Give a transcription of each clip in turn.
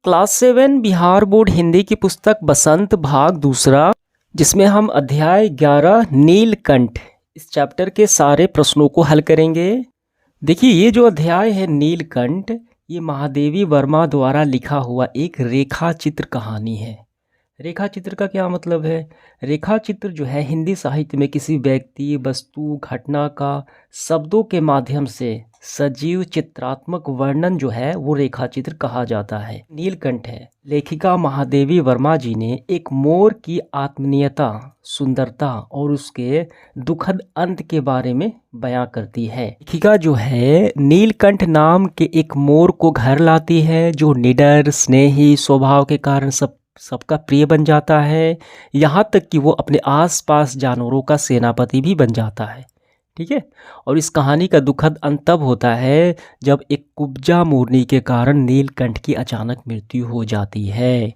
Class 7 Bihar board Hindi की पुस्तक बसंत भाग दूसरा, जिसमें हम अध्याय 11 नीलकंठ इस चैप्टर के सारे प्रश्नों को हल करेंगे। देखिए, ये जो अध्याय है नीलकंठ, ये महादेवी वर्मा द्वारा लिखा हुआ एक रेखा चित्र कहानी है। रेखा चित्र का क्या मतलब है? रेखा चित्र जो है हिंदी साहित्य में किसी व्यक्ति, वस्तु, घटना का शब्दों के माध्यम से सजीव चित्रात्मक वर्णन जो है वो रेखा चित्र कहा जाता है। नीलकंठ है, लेखिका महादेवी वर्मा जी ने एक मोर की आत्मीयता, सुंदरता और उसके दुखद अंत के बारे में बयां करती है। लेखिका जो है नीलकंठ नाम के एक मोर को घर लाती है, जो निडर, स्नेही स्वभाव के कारण सबका प्रिय बन जाता है। यहाँ तक कि वो अपने आसपास जानवरों का सेनापति भी बन जाता है। ठीक है। और इस कहानी का दुखद अंत तब होता है जब एक कुब्जा मोरनी के कारण नीलकंठ की अचानक मृत्यु हो जाती है।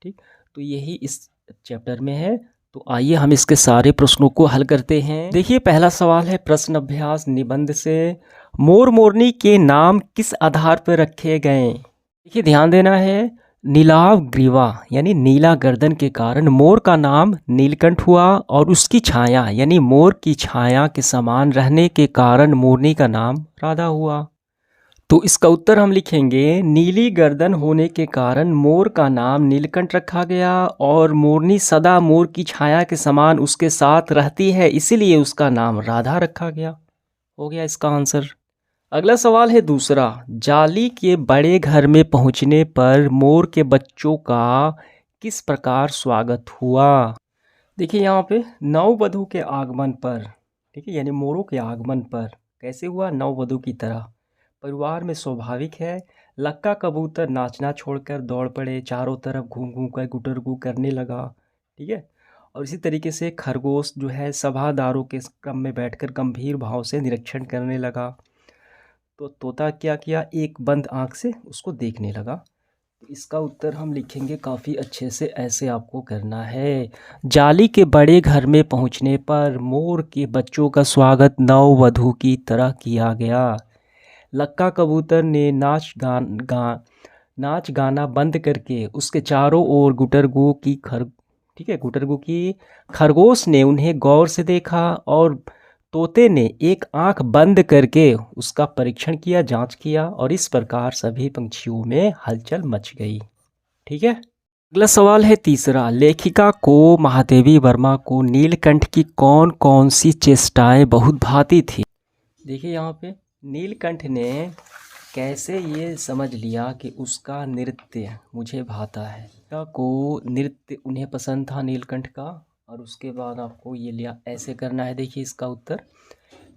ठीक, तो यही इस चैप्टर में है। तो आइए हम इसके सारे प्रश्नों को हल करते हैं। देखिए, पहला सवाल है प्रश्न अभ्यास निबंध से, मोर मोरनी के नाम किस आधार पर रखे गए? देखिए, ध्यान देना है, नीलाव ग्रीवा यानी नीला गर्दन के कारण मोर का नाम नीलकंठ हुआ, और उसकी छाया यानी मोर की छाया के समान रहने के कारण मोरनी का नाम राधा हुआ। तो इसका उत्तर हम लिखेंगे, नीली गर्दन होने के कारण मोर का नाम नीलकंठ रखा गया, और मोरनी सदा मोर की छाया के समान उसके साथ रहती है, इसीलिए उसका नाम राधा रखा गया। हो गया इसका आंसर। अगला सवाल है दूसरा, जाली के बड़े घर में पहुंचने पर मोर के बच्चों का किस प्रकार स्वागत हुआ? देखिए, यहाँ पे नववधू के आगमन पर, ठीक है, यानी मोरों के आगमन पर कैसे हुआ? नववधू की तरह। परिवार में स्वाभाविक है, लक्का कबूतर नाचना छोड़कर दौड़ पड़े, चारों तरफ घूम घूम कर गुटर गू करने लगा। ठीक है। और इसी तरीके से खरगोश जो है सभादारों के क्रम में बैठकर गंभीर भाव से निरीक्षण करने लगा। तो तोता क्या किया? एक बंद आंख से उसको देखने लगा। तो इसका उत्तर हम लिखेंगे काफ़ी अच्छे से, ऐसे आपको करना है। जाली के बड़े घर में पहुंचने पर मोर के बच्चों का स्वागत नववधू की तरह किया गया। लक्का कबूतर ने नाच गाना बंद करके उसके चारों ओर गुटरगू की ठीक है, गुटरगू की। खरगोश ने उन्हें गौर से देखा, और तोते ने एक आंख बंद करके उसका परीक्षण किया, जांच किया, और इस प्रकार सभी पंछियों में हलचल मच गई। ठीक है। अगला सवाल है तीसरा, लेखिका को महादेवी वर्मा को नीलकंठ की कौन कौन सी चेष्टाएं बहुत भाती थी? देखिए, यहाँ पे नीलकंठ ने कैसे ये समझ लिया कि उसका नृत्य मुझे भाता है। लेखिका को नृत्य उन्हें पसंद था नीलकंठ का, और उसके बाद आपको ये लिया ऐसे करना है। देखिए इसका उत्तर,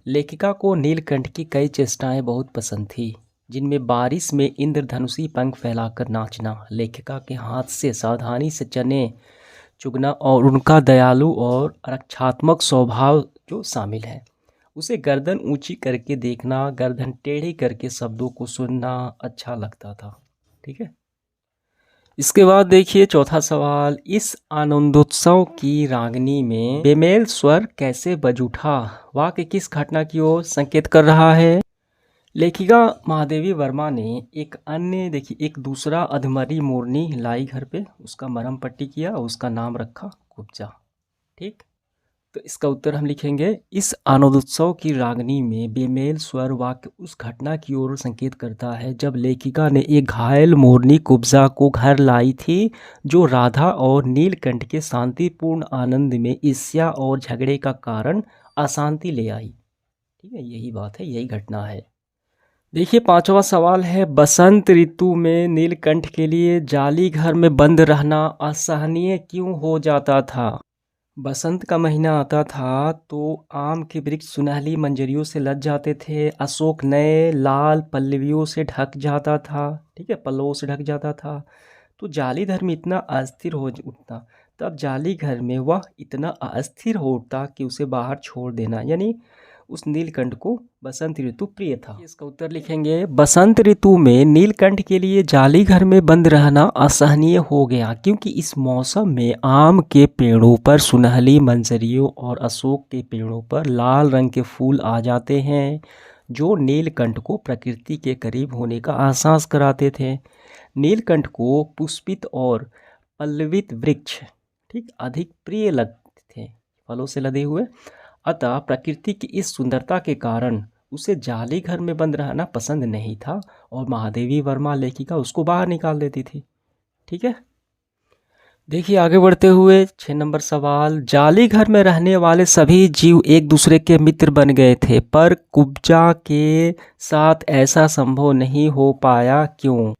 लेखिका को नीलकंठ की कई चेष्टाएं बहुत पसंद थी, जिनमें बारिश में इंद्रधनुषी पंख फैलाकर नाचना, लेखिका के हाथ से सावधानी से चने चुगना, और उनका दयालु और रक्षात्मक स्वभाव जो शामिल है। उसे गर्दन ऊंची करके देखना, गर्दन टेढ़ी करके शब्दों को सुनना अच्छा लगता था। ठीक है। इसके बाद देखिए चौथा सवाल, इस आनंदोत्सव की रागनी में बेमेल स्वर कैसे बज उठा? वाक्य किस घटना की ओर संकेत कर रहा है? लेखिका महादेवी वर्मा ने एक दूसरा अधमरी मोरनी लाई घर पे, उसका मरहम पट्टी किया, उसका नाम रखा कुब्जा। ठीक, तो इसका उत्तर हम लिखेंगे, इस आनंदोत्सव की रागनी में बेमेल स्वर वाक्य उस घटना की ओर संकेत करता है जब लेखिका ने एक घायल मोरनी कुब्जा को घर लाई थी, जो राधा और नीलकंठ के शांतिपूर्ण आनंद में ईर्ष्या और झगड़े का कारण अशांति ले आई। ठीक है, यही बात है, यही घटना है। देखिए पांचवा सवाल है, बसंत ऋतु में नीलकंठ के लिए जाली घर में बंद रहना असहनीय क्यों हो जाता था? बसंत का महीना आता था तो आम के वृक्ष सुनहली मंजरियों से लद जाते थे, अशोक नए लाल पल्लवियों से ढक जाता था। ठीक है, पल्लवों से ढक जाता था। तो जाली घर में इतना अस्थिर हो उठता, तब जाली घर में वह इतना अस्थिर हो उठता कि उसे बाहर छोड़ देना, यानी उस नीलकंठ को बसंत ऋतु प्रिय था। इसका उत्तर लिखेंगे, बसंत ऋतु में नीलकंठ के लिए जाली घर में बंद रहना असहनीय हो गया, क्योंकि इस मौसम में आम के पेड़ों पर सुनहली मंजरियों और अशोक के पेड़ों पर लाल रंग के फूल आ जाते हैं, जो नीलकंठ को प्रकृति के करीब होने का एहसास कराते थे। नीलकंठ को पुष्पित और पल्लवित वृक्ष ठीक अधिक प्रिय लगते थे, फलों से लदे हुए। अतः प्रकृति की इस सुंदरता के कारण उसे जाली घर में बंद रहना पसंद नहीं था और महादेवी वर्मा लेखिका उसको बाहर निकाल देती थी। ठीक है, देखिए आगे बढ़ते हुए 6 नंबर सवाल। जाली घर में रहने वाले सभी जीव एक दूसरे के मित्र बन गए थे, पर कुब्जा के साथ ऐसा संभव नहीं हो पाया, क्यों?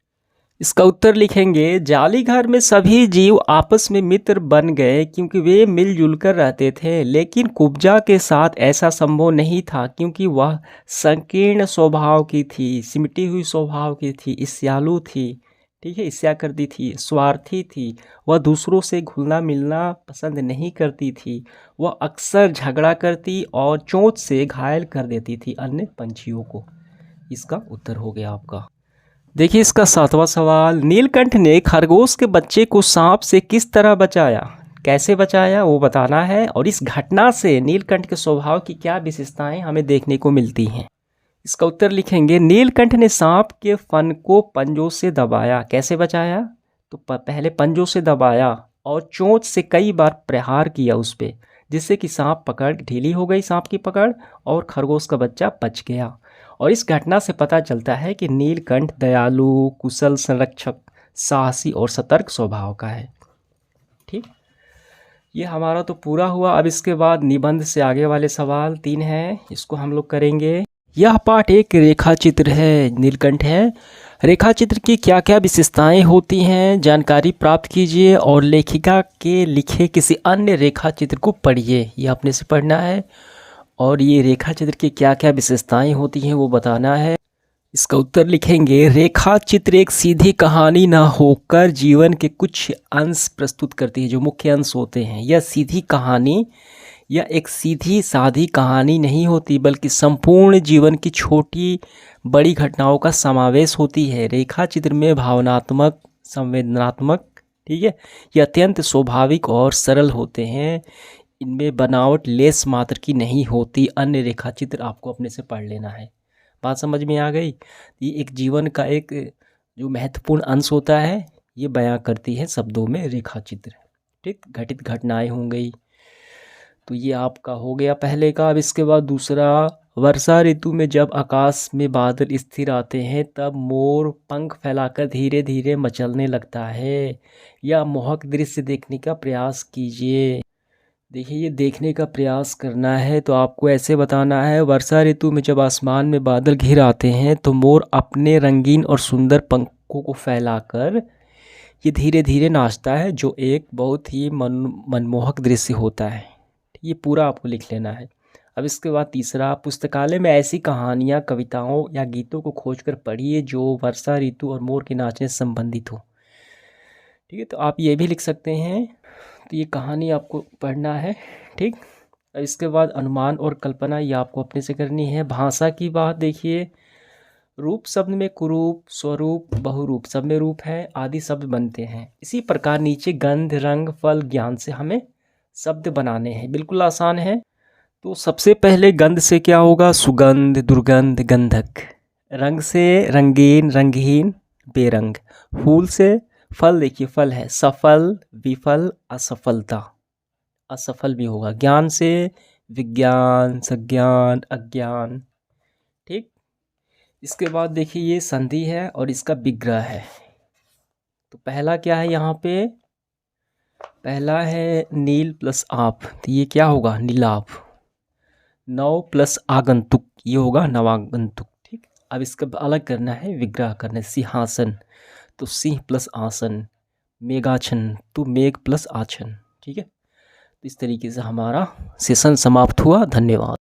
इसका उत्तर लिखेंगे, जाली घर में सभी जीव आपस में मित्र बन गए क्योंकि वे मिलजुल कर रहते थे, लेकिन कुब्जा के साथ ऐसा संभव नहीं था क्योंकि वह संकीर्ण स्वभाव की थी, सिमटी हुई स्वभाव की थी, ईर्ष्यालु थी। ठीक है, ईर्ष्या करती थी, स्वार्थी थी, वह दूसरों से घुलना मिलना पसंद नहीं करती थी, वह अक्सर झगड़ा करती और चोंच से घायल कर देती थी अन्य पंछियों को। इसका उत्तर हो गया आपका। देखिए इसका 7वां सवाल। नीलकंठ ने खरगोश के बच्चे को सांप से किस तरह बचाया, कैसे बचाया वो बताना है, और इस घटना से नीलकंठ के स्वभाव की क्या विशेषताएं हमें देखने को मिलती हैं। इसका उत्तर लिखेंगे, नीलकंठ ने सांप के फन को पंजों से दबाया। कैसे बचाया? तो पहले पंजों से दबाया और चोंच से कई बार प्रहार किया उस पर, जिससे कि सांप पकड़ ढीली हो गई, सांप की पकड़, और खरगोश का बच्चा बच गया। और इस घटना से पता चलता है कि नीलकंठ दयालु, कुशल संरक्षक, साहसी और सतर्क स्वभाव का है। ठीक, ये हमारा तो पूरा हुआ। अब इसके बाद निबंध से आगे वाले सवाल 3 हैं, इसको हम लोग करेंगे। यह पाठ एक रेखा चित्र है, नीलकंठ है। रेखा चित्र की क्या क्या विशेषताएं होती हैं जानकारी प्राप्त कीजिए और लेखिका के लिखे किसी अन्य रेखा चित्र को पढ़िए, ये अपने से पढ़ना है। और ये रेखा चित्र की क्या क्या विशेषताएं होती हैं वो बताना है। इसका उत्तर लिखेंगे, रेखा चित्र एक सीधी कहानी ना होकर जीवन के कुछ अंश प्रस्तुत करती है, जो मुख्य अंश होते हैं। यह सीधी कहानी या एक सीधी सादी कहानी नहीं होती, बल्कि संपूर्ण जीवन की छोटी बड़ी घटनाओं का समावेश होती है। रेखा चित्र में भावनात्मक, संवेदनात्मक, ठीक है, ये अत्यंत स्वाभाविक और सरल होते हैं। इनमें बनावट लेस मात्र की नहीं होती। अन्य रेखा चित्र आपको अपने से पढ़ लेना है। बात समझ में आ गई? ये एक जीवन का एक जो महत्वपूर्ण अंश होता है, ये बयां करती है शब्दों में रेखा चित्र। ठीक, घटित घटनाएं हो गई। तो ये आपका हो गया पहले का। अब इसके बाद दूसरा, वर्षा ऋतु में जब आकाश में बादल स्थिर आते हैं तब मोर पंख फैलाकर धीरे धीरे मचलने लगता है। यह मोहक दृश्य देखने का प्रयास कीजिए। देखिए ये देखने का प्रयास करना है, तो आपको ऐसे बताना है, वर्षा ऋतु में जब आसमान में बादल घिर आते हैं तो मोर अपने रंगीन और सुंदर पंखों को फैलाकर ये धीरे धीरे नाचता है, जो एक बहुत ही मनमोहक दृश्य होता है। ये पूरा आपको लिख लेना है। अब इसके बाद तीसरा, पुस्तकालय में ऐसी कहानियाँ, कविताओं या गीतों को खोजकर पढ़िए जो वर्षा ऋतु और मोर के नाचने से संबंधित हो। ठीक है, तो आप ये भी लिख सकते हैं। तो ये कहानी आपको पढ़ना है। ठीक, अब इसके बाद अनुमान और कल्पना, ये आपको अपने से करनी है। भाषा की बात देखिए, रूप शब्द में कुरूप, स्वरूप, बहुरूप सब में रूप है, आदि शब्द बनते हैं। इसी प्रकार नीचे गंध, रंग, फल, ज्ञान से हमें शब्द बनाने हैं। बिल्कुल आसान है। तो सबसे पहले गंध से क्या होगा? सुगंध, दुर्गंध, गंधक। रंग से रंगीन, रंगहीन, बेरंग। फूल से फल, देखिए फल है सफल, विफल, असफलता, असफल भी होगा। ज्ञान से विज्ञान, सज्ञान, अज्ञान। ठीक, इसके बाद देखिए ये संधि है और इसका विग्रह है। तो पहला क्या है यहाँ पे? पहला है नील प्लस आप, तो ये क्या होगा? नीलाभ। नव प्लस आगंतुक, ये होगा नवागंतुक। ठीक, अब इसका अलग करना है, विग्रह करना है। सिंहासन, तो सिंह प्लस आसन। मेघाच्छन, तो मेघ प्लस आच्छन। ठीक है, तो इस तरीके से हमारा सेशन समाप्त हुआ। धन्यवाद।